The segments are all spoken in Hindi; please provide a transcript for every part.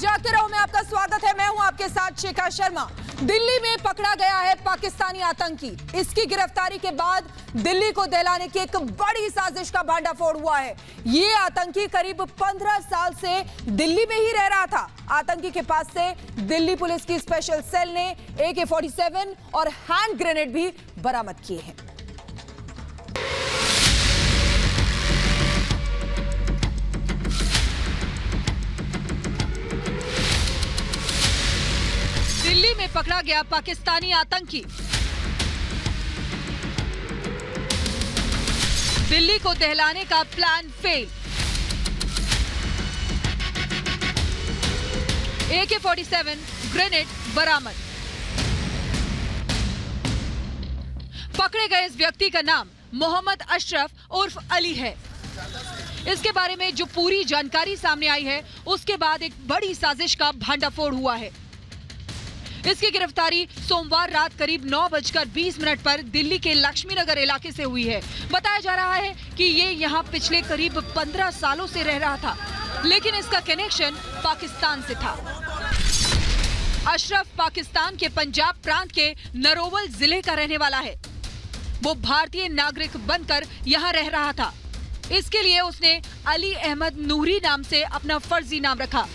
जागते रहो में आपका स्वागत है। मैं हूं आपके साथ शिखा शर्मा। दिल्ली में पकड़ा गया है पाकिस्तानी आतंकी। इसकी गिरफ्तारी के बाद दिल्ली को दहलाने की एक बड़ी साजिश का भांडाफोड़ हुआ है। ये आतंकी करीब 15 साल से दिल्ली में ही रह रहा था। आतंकी के पास से दिल्ली पुलिस की स्पेशल सेल ने AK-47 और हैंड ग्रेनेड भी बरामद किए हैं। दिल्ली में पकड़ा गया पाकिस्तानी आतंकी। दिल्ली को दहलाने का प्लान फेल। AK-47 ग्रेनेड बरामद। पकड़े गए इस व्यक्ति का नाम मोहम्मद अशरफ उर्फ अली है। इसके बारे में जो पूरी जानकारी सामने आई है, उसके बाद एक बड़ी साजिश का भांडाफोड़ हुआ है। इसकी गिरफ्तारी सोमवार रात करीब 9:20 पर दिल्ली के लक्ष्मी नगर इलाके से हुई है। बताया जा रहा है कि ये यहाँ पिछले करीब 15 सालों से रह रहा था, लेकिन इसका कनेक्शन पाकिस्तान से था। अशरफ पाकिस्तान के पंजाब प्रांत के नरोवल जिले का रहने वाला है। वो भारतीय नागरिक बनकर यहाँ रह रहा था। इसके लिए उसने अली अहमद नूरी नाम से अपना फर्जी नाम रखा।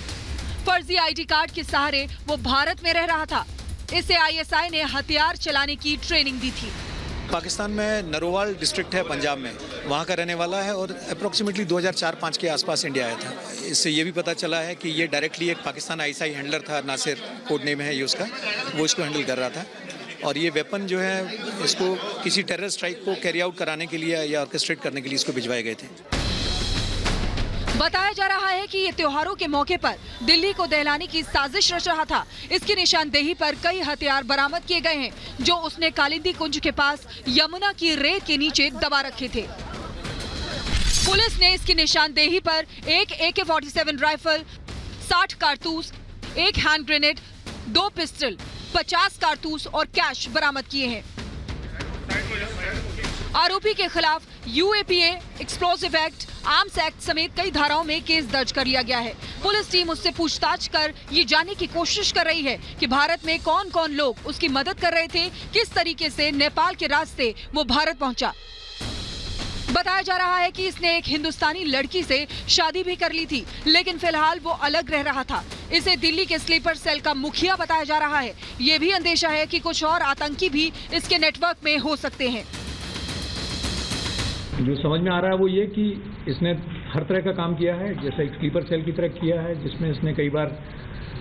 फर्जी ID कार्ड के सहारे वो भारत में रह रहा था। इसे ISI ने हथियार चलाने की ट्रेनिंग दी थी। पाकिस्तान में नरोवाल डिस्ट्रिक्ट है पंजाब में, वहाँ का रहने वाला है और अप्रोक्सीमेटली 2004-05 के आसपास इंडिया आया था। इससे ये भी पता चला है कि ये डायरेक्टली एक पाकिस्तान ISI हैंडलर था, नासिर कोड नेम है ये उसका, वो इसको हैंडल कर रहा था। और ये वेपन जो है इसको किसी टेरर स्ट्राइक को कैरी आउट कराने के लिए या ऑर्केस्ट्रेट करने के लिए इसको भिजवाए गए थे। बताया जा रहा है कि ये त्योहारों के मौके पर दिल्ली को दहलाने की साजिश रच रहा था। इसकी निशानदेही पर कई हथियार बरामद किए गए हैं, जो उसने कालिंदी कुंज के पास यमुना की रेत के नीचे दबा रखे थे। पुलिस ने इसकी निशानदेही पर एक AK-47 राइफल, 60 कारतूस, एक हैंड ग्रेनेड, 2 पिस्टल, 50 कारतूस और कैश बरामद किए हैं। आरोपी के खिलाफ UAPA, explosive act, arms act समेत कई धाराओं में केस दर्ज कर लिया गया है। पुलिस टीम उससे पूछताछ कर ये जानने की कोशिश कर रही है कि भारत में कौन कौन लोग उसकी मदद कर रहे थे, किस तरीके से नेपाल के रास्ते वो भारत पहुंचा। बताया जा रहा है कि इसने एक हिंदुस्तानी लड़की से शादी भी कर ली थी, लेकिन फिलहाल वो अलग रह रहा था। इसे दिल्ली के स्लीपर सेल का मुखिया बताया जा रहा है। ये भी अंदेशा है कि कुछ और आतंकी भी इसके नेटवर्क में हो सकते हैं। जो समझ में आ रहा है वो ये कि इसने हर तरह का काम किया है, जैसा एक स्लीपर सेल की तरह किया है, जिसमें इसने कई बार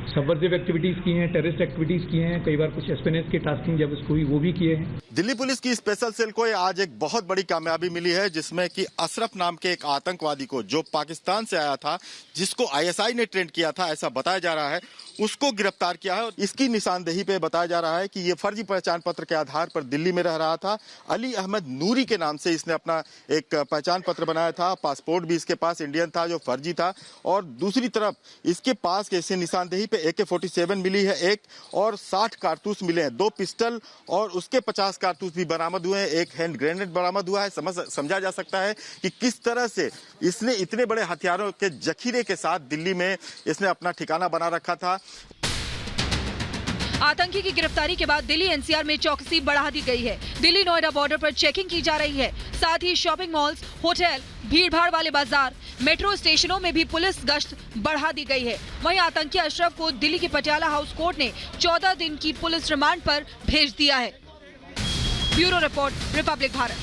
सबवर्सिव एक्टिविटीज की हैं, टेररिस्ट एक्टिविटीज की हैं, कई बार कुछ एस्पेनेस की टास्किंग जब उसको हुई वो भी किए हैं। दिल्ली पुलिस की स्पेशल सेल को आज एक बहुत बड़ी कामयाबी मिली है, जिसमें कि अशरफ नाम के एक आतंकवादी को, जो पाकिस्तान से आया था, जिसको ISI ने ट्रेन किया था ऐसा बताया जा रहा है, उसको गिरफ्तार किया है। इसकी निशानदेही पे बताया जा रहा है कि ये फर्जी पहचान पत्र के आधार पर दिल्ली में रह रहा था। अली अहमद नूरी के नाम से इसने अपना एक पहचान पत्र बनाया था। पासपोर्ट भी इसके पास इंडियन था जो फर्जी था। और दूसरी तरफ इसके पास कैसे निशानदेही पे AK-47 मिली है एक, और 60 कारतूस मिले हैं, 2 पिस्टल और उसके 50 कारतूस भी बरामद हुए हैं, एक हैंड ग्रेनेड बरामद हुआ है। समझा जा सकता है कि किस तरह से इसने इतने बड़े हथियारों के जखीरे के साथ दिल्ली में इसने अपना ठिकाना बना रखा था। आतंकी की गिरफ्तारी के बाद दिल्ली NCR में चौकसी बढ़ा दी गई है। दिल्ली नोएडा बॉर्डर पर चेकिंग की जा रही है। साथ ही शॉपिंग मॉल्स, होटल, भीड़भाड़ वाले बाजार, मेट्रो स्टेशनों में भी पुलिस गश्त बढ़ा दी गई है। वहीं आतंकी अशरफ को दिल्ली के पटियाला हाउस कोर्ट ने 14 दिन की पुलिस रिमांड पर भेज दिया है। Bureau report, Republic Bharat.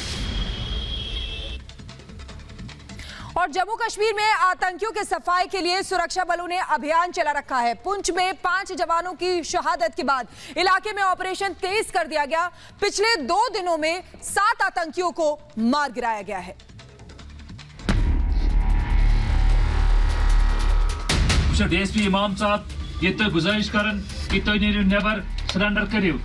और जम्मू कश्मीर में आतंकियों के सफाई के लिए सुरक्षा बलों ने अभियान चला रखा है। पुंछ में 5 जवानों की शहादत के बाद इलाके में ऑपरेशन तेज कर दिया गया। पिछले 2 दिनों में 7 आतंकियों को मार गिराया गया है। DSP इमाम साहब ये तो गुजारिश करन कि तो नेबर सरेंडर करियो।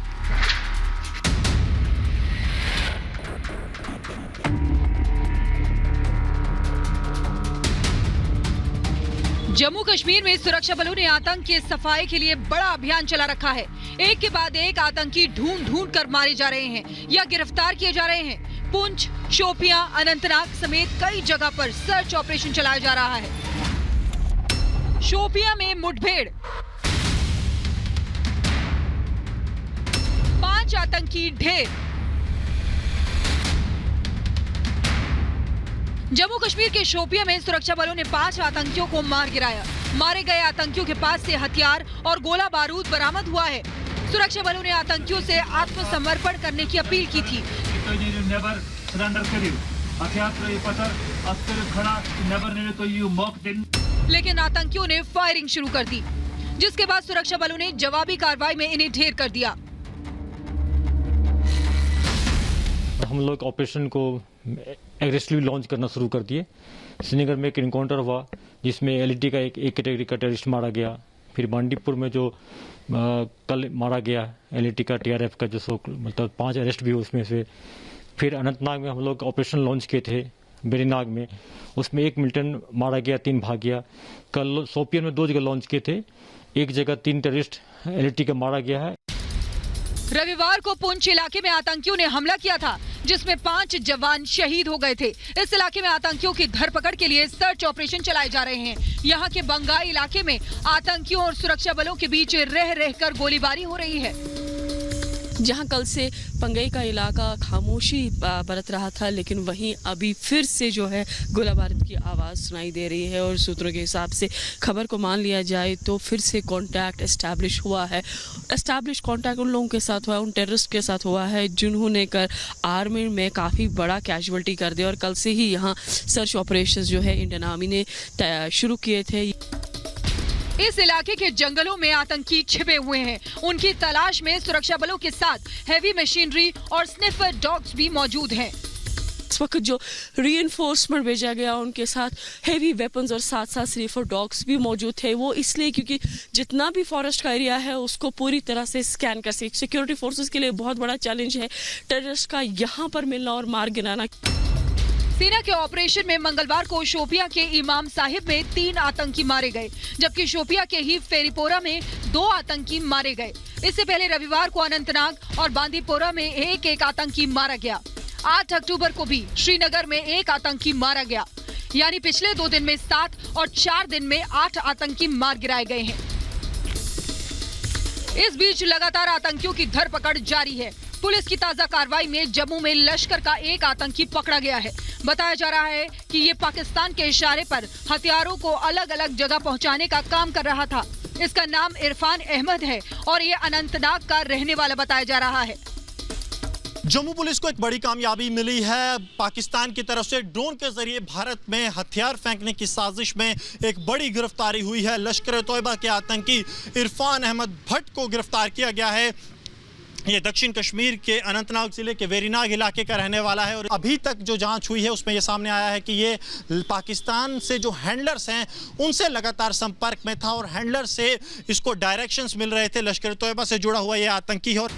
जम्मू कश्मीर में सुरक्षा बलों ने आतंक की सफाई के लिए बड़ा अभियान चला रखा है। एक के बाद एक आतंकी ढूंढ कर मारे जा रहे हैं या गिरफ्तार किए जा रहे हैं। पुंछ, शोपियां, अनंतनाग समेत कई जगह पर सर्च ऑपरेशन चलाया जा रहा है। शोपियां में मुठभेड़, 5 आतंकी ढेर। जम्मू कश्मीर के शोपियां में सुरक्षा बलों ने 5 आतंकियों को मार गिराया। मारे गए आतंकियों के पास से हथियार और गोला बारूद बरामद हुआ है। सुरक्षा बलों ने आतंकियों से आत्मसमर्पण करने की अपील की थी। लेकिन आतंकियों ने फायरिंग शुरू कर दी, जिसके बाद सुरक्षा बलों ने जवाबी कार्रवाई में इन्हें ढेर कर दिया। हम लोग ऑपरेशन को एग्रेसिवली लॉन्च करना शुरू कर दिए। श्रीनगर में एक इनकाउंटर हुआ जिसमें एलईटी का एक कैटेगरी का टेररिस्ट मारा गया। फिर बांडीपुर में जो कल मारा गया एलईटी का टीआरएफ का जो मतलब 5 अरेस्ट भी हुए उसमें से। फिर अनंतनाग में हम लोग ऑपरेशन लॉन्च किए थे बेरीनाग में, उसमें 1 मिलिटेंट मारा गया, 3 भाग गया। कल शोपियां में 2 जगह लॉन्च किए थे, एक जगह 3 टेररिस्ट एलईटी का मारा गया है। रविवार को पुंछ इलाके में आतंकियों ने हमला किया था, जिसमें 5 जवान शहीद हो गए थे। इस इलाके में आतंकियों की धरपकड़ के लिए सर्च ऑपरेशन चलाए जा रहे हैं। यहाँ के बंगाई इलाके में आतंकियों और सुरक्षा बलों के बीच रह रहकर गोलीबारी हो रही है। जहां कल से पंगई का इलाका खामोशी बरत रहा था, लेकिन वहीं अभी फिर से जो है गोला बारूद की आवाज़ सुनाई दे रही है। और सूत्रों के हिसाब से खबर को मान लिया जाए तो फिर से कांटेक्ट एस्टैब्लिश हुआ है। एस्टैब्लिश कांटेक्ट उन लोगों के साथ हुआ है, उन टेररिस्ट के साथ हुआ है जिन्होंने कर आर्मी में काफ़ी बड़ा कैजुअल्टी कर दिया। और कल से ही यहाँ सर्च ऑपरेशन जो है इंडियन आर्मी ने शुरू किए थे। इस इलाके के जंगलों में आतंकी छिपे हुए हैं। उनकी तलाश में सुरक्षा बलों के साथ हैवी मशीनरी और स्निफर डॉग्स भी मौजूद हैं। इस वक्त जो रीइंफोर्समेंट भेजा गया उनके साथ हेवी वेपन्स और साथ साथ स्निफर डॉग्स भी मौजूद थे। वो इसलिए क्योंकि जितना भी फॉरेस्ट का एरिया है उसको पूरी तरह से स्कैन कर सके। सिक्योरिटी फोर्सेस के लिए बहुत बड़ा चैलेंज है टेररिस्ट का यहाँ पर मिलना और मार गिराना। सेना के ऑपरेशन में मंगलवार को शोपियां के इमाम साहिब में 3 आतंकी मारे गए, जबकि शोपियां के ही फेरीपोरा में 2 आतंकी मारे गए। इससे पहले रविवार को अनंतनाग और बांदीपोरा में एक आतंकी मारा गया। 8 अक्टूबर को भी श्रीनगर में 1 आतंकी मारा गया। यानी पिछले 2 दिन में 7 और 4 दिन में 8 आतंकी मार गिराए गए हैं। इस बीच लगातार आतंकियों की धरपकड़ जारी है। पुलिस की ताजा कार्रवाई में जम्मू में लश्कर का 1 आतंकी पकड़ा गया है। बताया जा रहा है कि ये पाकिस्तान के इशारे पर हथियारों को अलग अलग जगह पहुंचाने का काम कर रहा था। इसका नाम इरफान अहमद है और ये अनंतनाग का रहने वाला बताया जा रहा है। जम्मू पुलिस को एक बड़ी कामयाबी मिली है। पाकिस्तान की तरफ से ड्रोन के जरिए भारत में हथियार फेंकने की साजिश में एक बड़ी गिरफ्तारी हुई है। लश्कर तोयबा के आतंकी इरफान अहमद भट्ट को गिरफ्तार किया गया है। ये दक्षिण कश्मीर के अनंतनाग जिले के वेरीनाग इलाके का रहने वाला है। और अभी तक जो जांच हुई है उसमें ये सामने आया है कि ये पाकिस्तान से जो हैंडलर्स हैं उनसे लगातार संपर्क में था और हैंडलर से इसको डायरेक्शंस मिल रहे थे। लश्कर तोयबा से जुड़ा हुआ ये आतंकी है। और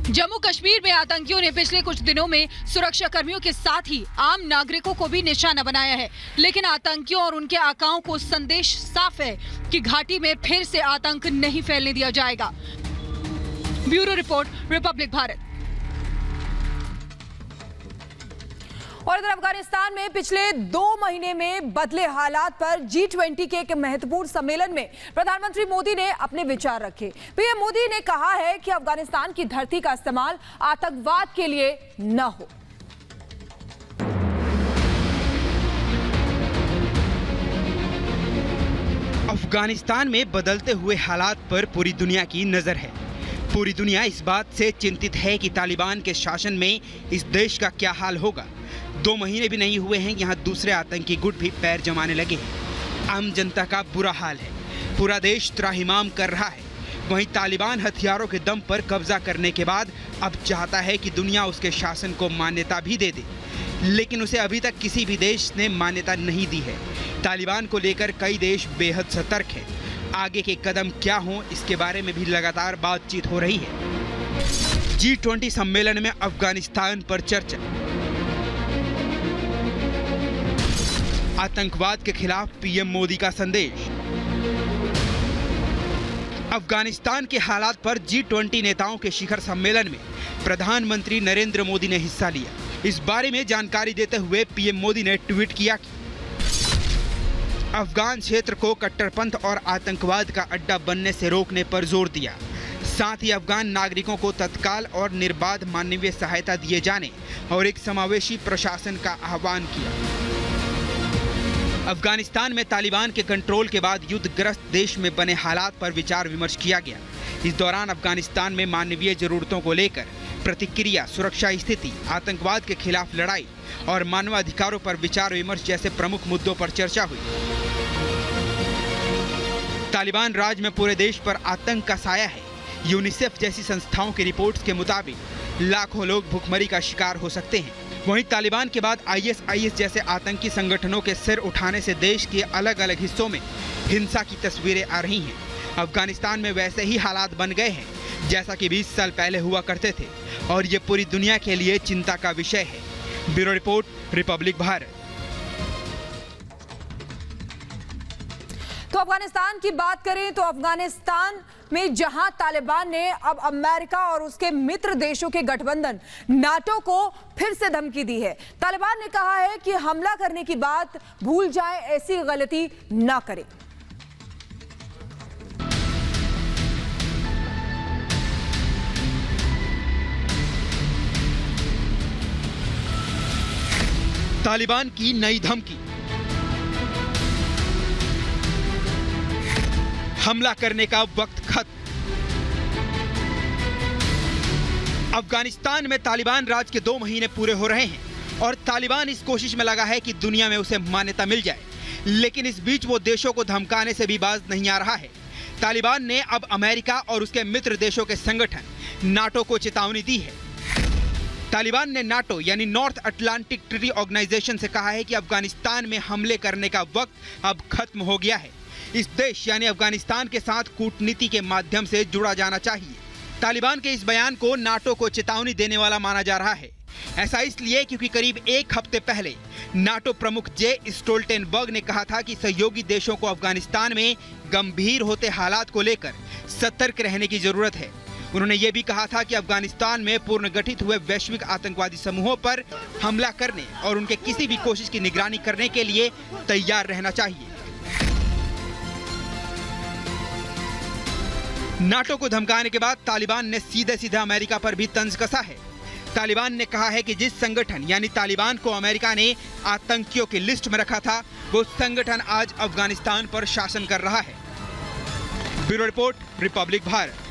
जम्मू कश्मीर में आतंकियों ने पिछले कुछ दिनों में सुरक्षा कर्मियों के साथ ही आम नागरिकों को भी निशाना बनाया है। लेकिन आतंकियों और उनके आकाओं को संदेश साफ है कि घाटी में फिर से आतंक नहीं फैलने दिया जाएगा। Bureau report, Republic Bharat. और इधर अफगानिस्तान में पिछले 2 महीने में बदले हालात पर G20 के एक महत्वपूर्ण सम्मेलन में प्रधानमंत्री मोदी ने अपने विचार रखे। पीएम मोदी ने कहा है कि अफगानिस्तान की धरती का इस्तेमाल आतंकवाद के लिए न हो। अफगानिस्तान में बदलते हुए हालात पर पूरी दुनिया की नजर है। पूरी दुनिया इस बात से चिंतित है कि तालिबान के शासन में इस देश का क्या हाल होगा। 2 महीने भी नहीं हुए हैं, यहाँ दूसरे आतंकी गुट भी पैर जमाने लगे हैं। आम जनता का बुरा हाल है, पूरा देश त्राहिमाम कर रहा है। वहीं तालिबान हथियारों के दम पर कब्जा करने के बाद अब चाहता है कि दुनिया उसके शासन को मान्यता भी दे दे, लेकिन उसे अभी तक किसी भी देश ने मान्यता नहीं दी है। तालिबान को लेकर कई देश बेहद सतर्क हैं। आगे के कदम क्या हों इसके बारे में भी लगातार बातचीत हो रही है। G20 सम्मेलन में अफगानिस्तान पर चर्चा। आतंकवाद के खिलाफ पीएम मोदी का संदेश। अफगानिस्तान के हालात पर G20 नेताओं के शिखर सम्मेलन में प्रधानमंत्री नरेंद्र मोदी ने हिस्सा लिया। इस बारे में जानकारी देते हुए पीएम मोदी ने ट्वीट किया कि अफगान क्षेत्र को कट्टरपंथ और आतंकवाद का अड्डा बनने से रोकने पर जोर दिया। साथ ही अफगान नागरिकों को तत्काल और निर्बाध मानवीय सहायता दिए जाने और एक समावेशी प्रशासन का आह्वान किया। अफगानिस्तान में तालिबान के कंट्रोल के बाद युद्धग्रस्त देश में बने हालात पर विचार विमर्श किया गया। इस दौरान अफगानिस्तान में मानवीय जरूरतों को लेकर प्रतिक्रिया, सुरक्षा स्थिति, आतंकवाद के खिलाफ लड़ाई और मानवाधिकारों पर विचार विमर्श जैसे प्रमुख मुद्दों पर चर्चा हुई। तालिबान राज में पूरे देश पर आतंक का साया है। यूनिसेफ जैसी संस्थाओं की रिपोर्ट्स के मुताबिक लाखों लोग भुखमरी का शिकार हो सकते हैं। वहीं तालिबान के बाद ISIS जैसे आतंकी संगठनों के सिर उठाने से देश के अलग अलग हिस्सों में हिंसा की तस्वीरें आ रही हैं। अफगानिस्तान में वैसे ही हालात बन गए हैं जैसा कि 20 साल पहले हुआ करते थे और ये पूरी दुनिया के लिए चिंता का विषय है। Bureau report, Republic Bharat. तो अफगानिस्तान की बात करें तो अफगानिस्तान में जहां तालिबान ने अब अमेरिका और उसके मित्र देशों के गठबंधन नाटो को फिर से धमकी दी है। तालिबान ने कहा है कि हमला करने की बात भूल जाएं, ऐसी गलती ना करें। तालिबान की नई धमकी, हमला करने का वक्त खत्म। अफगानिस्तान में तालिबान राज के 2 महीने पूरे हो रहे हैं और तालिबान इस कोशिश में लगा है कि दुनिया में उसे मान्यता मिल जाए, लेकिन इस बीच वो देशों को धमकाने से भी बाज नहीं आ रहा है। तालिबान ने अब अमेरिका और उसके मित्र देशों के संगठन नाटो को चेतावनी दी है। तालिबान ने नाटो यानी नॉर्थ अटलांटिक ट्रीटी ऑर्गेनाइजेशन से कहा है कि अफगानिस्तान में हमले करने का वक्त अब खत्म हो गया है। इस देश यानी अफगानिस्तान के साथ कूटनीति के माध्यम से जुड़ा जाना चाहिए। तालिबान के इस बयान को नाटो को चेतावनी देने वाला माना जा रहा है। ऐसा इसलिए क्योंकि करीब 1 हफ्ते पहले नाटो प्रमुख जे स्टोल्टेनबर्ग ने कहा था कि सहयोगी देशों को अफगानिस्तान में गंभीर होते हालात को लेकर सतर्क रहने की जरूरत है। उन्होंने ये भी कहा था कि अफगानिस्तान में पुनर्गठित हुए वैश्विक आतंकवादी समूहों पर हमला करने और उनके किसी भी कोशिश की निगरानी करने के लिए तैयार रहना चाहिए। नाटो को धमकाने के बाद तालिबान ने सीधे सीधे अमेरिका पर भी तंज कसा है। तालिबान ने कहा है कि जिस संगठन यानी तालिबान को अमेरिका ने आतंकियों की लिस्ट में रखा था, वो संगठन आज अफगानिस्तान पर शासन कर रहा है। Bureau report, Republic Bharat.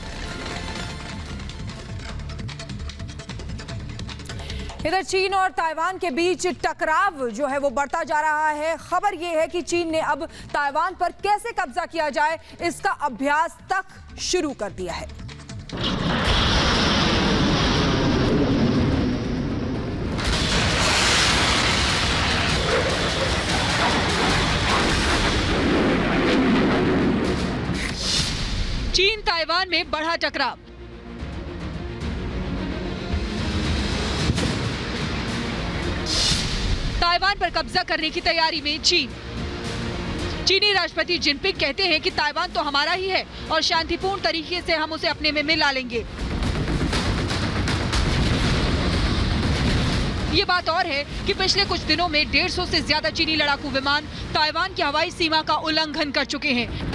इधर चीन और ताइवान के बीच टकराव जो है वो बढ़ता जा रहा है। खबर ये है कि चीन ने अब ताइवान पर कैसे कब्जा किया जाए इसका अभ्यास तक शुरू कर दिया है। चीन ताइवान में बढ़ा टकराव। ताइवान पर कब्जा करने की तैयारी में चीन। चीनी राष्ट्रपति जिनपिंग कहते हैं कि ताइवान तो हमारा ही है और शांतिपूर्ण तरीके से हम उसे अपने में मिला लेंगे। ये बात और है कि पिछले कुछ दिनों में 150 से ज्यादा चीनी लड़ाकू विमान ताइवान की हवाई सीमा का उल्लंघन कर चुके हैं।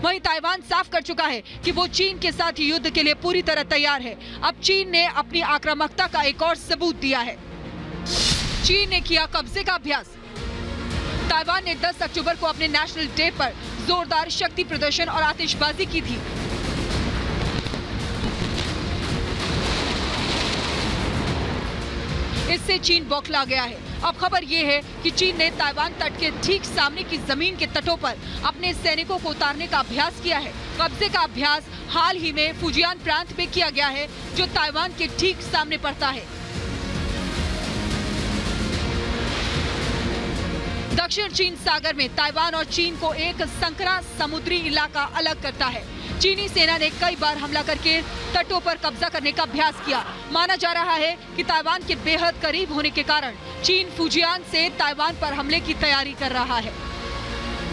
वहीं ताइवान साफ कर चुका है कि वो चीन के साथ युद्ध के लिए पूरी तरह तैयार है। अब चीन ने अपनी आक्रामकता का एक और सबूत दिया है। चीन ने किया कब्जे का अभ्यास। ताइवान ने 10 अक्टूबर को अपने नेशनल डे पर जोरदार शक्ति प्रदर्शन और आतिशबाजी की थी। इससे चीन बौखला गया है। अब खबर ये है कि चीन ने ताइवान तट के ठीक सामने की जमीन के तटों पर अपने सैनिकों को उतारने का अभ्यास किया है। कब्जे का अभ्यास हाल ही में फुजियान प्रांत में किया गया है, जो ताइवान के ठीक सामने पड़ता है। दक्षिण चीन सागर में ताइवान और चीन को एक संकरा समुद्री इलाका अलग करता है। चीनी सेना ने कई बार हमला करके तटों पर कब्जा करने का अभ्यास किया। माना जा रहा है कि ताइवान के बेहद करीब होने के कारण चीन फुजियान से ताइवान पर हमले की तैयारी कर रहा है।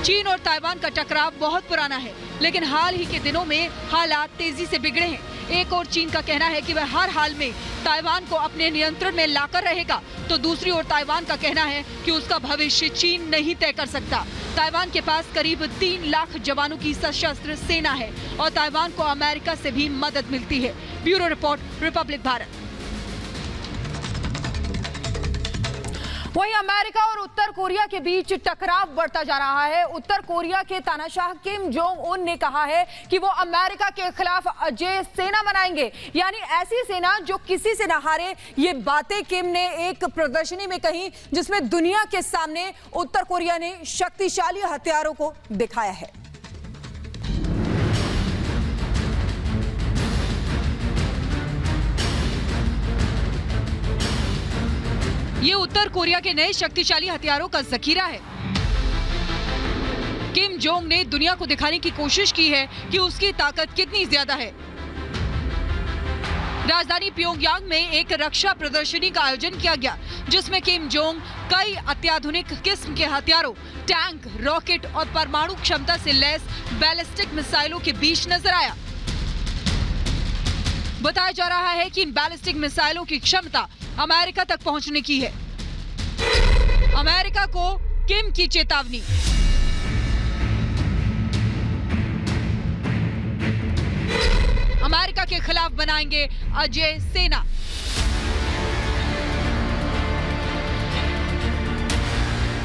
चीन और ताइवान का टकराव बहुत पुराना है, लेकिन हाल ही के दिनों में हालात तेजी से बिगड़े हैं। एक और चीन का कहना है कि वह हर हाल में ताइवान को अपने नियंत्रण में लाकर रहेगा, तो दूसरी ओर ताइवान का कहना है कि उसका भविष्य चीन नहीं तय कर सकता। ताइवान के पास करीब 3 लाख जवानों की सशस्त्र सेना है और ताइवान को अमेरिका से भी मदद मिलती है। Bureau report, Republic Bharat. वहीं अमेरिका और उत्तर कोरिया के बीच टकराव बढ़ता जा रहा है। उत्तर कोरिया के तानाशाह किम जोंग उन ने कहा है कि वो अमेरिका के खिलाफ अजेय सेना बनाएंगे, यानी ऐसी सेना जो किसी से न हारे। ये बातें किम ने एक प्रदर्शनी में कही, जिसमें दुनिया के सामने उत्तर कोरिया ने शक्तिशाली हथियारों को दिखाया है। ये उत्तर कोरिया के नए शक्तिशाली हथियारों का जखीरा है। किम जोंग ने दुनिया को दिखाने की कोशिश की है कि उसकी ताकत कितनी ज्यादा है। राजधानी प्योंगयांग में एक रक्षा प्रदर्शनी का आयोजन किया गया, जिसमें किम जोंग कई अत्याधुनिक किस्म के हथियारों, टैंक, रॉकेट और परमाणु क्षमता से लैस बैलिस्टिक मिसाइलों के बीच नजर आया। बताया जा रहा है कि इन बैलिस्टिक मिसाइलों की क्षमता अमेरिका तक पहुंचने की है। अमेरिका को किम की चेतावनी। अमेरिका के खिलाफ बनाएंगे अजेय सेना।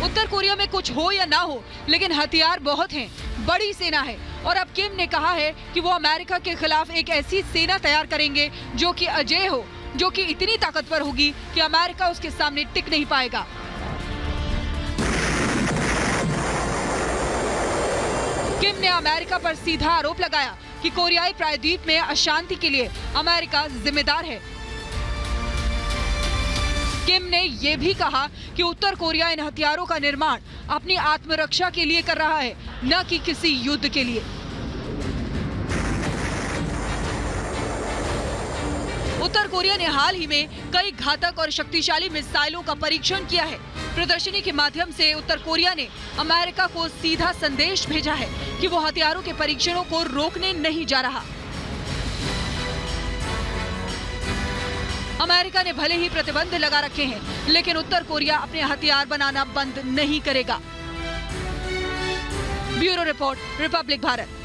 उत्तर कोरिया में कुछ हो या ना हो, लेकिन हथियार बहुत हैं, बड़ी सेना है। और अब किम ने कहा है कि वो अमेरिका के खिलाफ एक ऐसी सेना तैयार करेंगे जो कि अजेय हो, जो कि इतनी ताकतवर होगी कि अमेरिका उसके सामने टिक नहीं पाएगा। किम ने अमेरिका पर सीधा आरोप लगाया कि कोरियाई प्रायद्वीप में अशांति के लिए अमेरिका जिम्मेदार है। किम ने यह भी कहा कि उत्तर कोरिया इन हथियारों का निर्माण अपनी आत्मरक्षा के लिए कर रहा है, न कि किसी युद्ध के लिए। उत्तर कोरिया ने हाल ही में कई घातक और शक्तिशाली मिसाइलों का परीक्षण किया है। प्रदर्शनी के माध्यम से उत्तर कोरिया ने अमेरिका को सीधा संदेश भेजा है कि वो हथियारों के परीक्षणों को रोकने नहीं जा रहा। अमेरिका ने भले ही प्रतिबंध लगा रखे हैं, लेकिन उत्तर कोरिया अपने हथियार बनाना बंद नहीं करेगा। Bureau report, Republic Bharat.